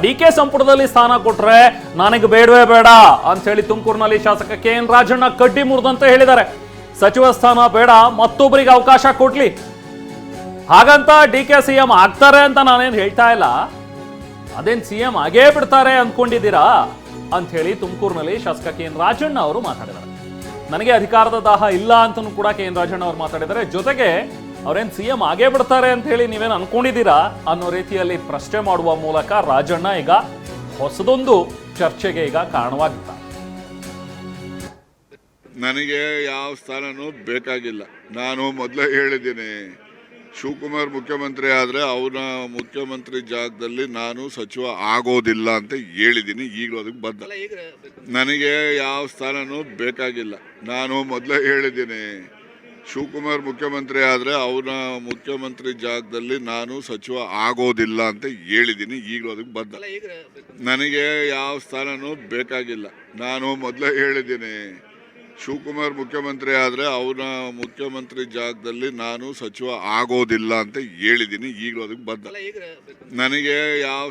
D K ಸಂಪುಟದಲ್ಲಿ ಸ್ಥಾನ ಕೊಟ್ರೆ ನನಗೆ ಬೇಡವೇ ಬೇಡ ಅಂತ ಹೇಳಿ ತುಮಕೂರಿನಲ್ಲಿ ಶಾಸಕ ಕೆ ಎನ್ ರಾಜಣ್ಣ ಕಡ್ಡಿ ಮುರಿದಂತೆ ಹೇಳಿದ್ದಾರೆ. ಸಚಿವ ಸ್ಥಾನ ಬೇಡ, ಮತ್ತೊಬ್ಬರಿಗೆ ಅವಕಾಶ ಕೊಡ್ಲಿ, ಹಾಗಂತ ಡಿ ಕೆ ಸಿಎಂ ಆಗ್ತಾರೆ ಅಂತ ನಾನೇನು ಹೇಳ್ತಾ ಇಲ್ಲ, ಅದೇನ್ ಸಿಎಂ ಆಗೇ ಬಿಡ್ತಾರೆ ಅಂದ್ಕೊಂಡಿದ್ದೀರಾ ಅಂತ ಹೇಳಿ ತುಮಕೂರಿನಲ್ಲಿ ಶಾಸಕ ಕೆ ಎನ್ ರಾಜಣ್ಣ ಅವರು ಮಾತಾಡಿದ್ದಾರೆ. ನನಗೆ ಅಧಿಕಾರದ ದಾಹ ಇಲ್ಲ ಅಂತಲೂ ಕೂಡ ಕೆ ಎನ್ ರಾಜಣ್ಣ ಅವರು ಮಾತಾಡಿದ್ದಾರೆ. ಜೊತೆಗೆ ಅವ್ರೇನ್ ಸಿಎಂ ಆಗೇ ಬಿಡ್ತಾರೆ ಅಂತ ಹೇಳಿ ನೀವೇನು ಅನ್ಕೊಂಡಿದ್ದೀರಾ ಅನ್ನೋ ರೀತಿಯಲ್ಲಿ ಪ್ರಶ್ನೆ ಮಾಡುವ ಮೂಲಕ ರಾಜಣ್ಣ ಈಗ ಹೊಸದೊಂದು ಚರ್ಚೆಗೆ ಈಗ ಕಾರಣವಾಗಿದ್ದಾರೆ. ನನಗೆ ಯಾವ ಸ್ಥಾನನೂ ಬೇಕಾಗಿಲ್ಲ. ನಾನು ಮೊದಲೇ ಹೇಳಿದ್ದೀನಿ, ಶಿವಕುಮಾರ್ ಮುಖ್ಯಮಂತ್ರಿ ಆದರೆ ಅವನ ಮುಖ್ಯಮಂತ್ರಿ ಜಾಗದಲ್ಲಿ ನಾನು ಸಚಿವ ಆಗೋದಿಲ್ಲ ಅಂತ ಹೇಳಿದ್ದೀನಿ. ಈಗಲೂ ಅದಕ್ಕೆ ಬದ್ಧ. ನನಗೆ ಯಾವ ಸ್ಥಾನನೂ ಬೇಕಾಗಿಲ್ಲ. ನಾನು ಮೊದಲೇ ಹೇಳಿದ್ದೀನಿ, ಶಿವಕುಮಾರ್ ಮುಖ್ಯಮಂತ್ರಿ ಆದರೆ ಅವನ ಮುಖ್ಯಮಂತ್ರಿ ಜಾಗದಲ್ಲಿ ನಾನು ಸಚಿವ ಆಗೋದಿಲ್ಲ ಅಂತ ಹೇಳಿದ್ದೀನಿ. ಈಗಲೂ ಅದಕ್ಕೆ ಬದ್ಧ. ನನಗೆ ಯಾವ ಸ್ಥಾನನೂ ಬೇಕಾಗಿಲ್ಲ. ನಾನು ಮೊದಲೇ ಹೇಳಿದ್ದೀನಿ, ಶಿವಕುಮಾರ್ ಮುಖ್ಯಮಂತ್ರಿ ಆದರೆ ಅವನ ಮುಖ್ಯಮಂತ್ರಿ ಜಾಗದಲ್ಲಿ ನಾನು ಸಚಿವ ಆಗೋದಿಲ್ಲ ಅಂತ ಹೇಳಿದ್ದೀನಿ. ಈಗಲೂ ಅದಕ್ಕೆ ಬದ್ಧ. ನನಗೆ ಯಾವ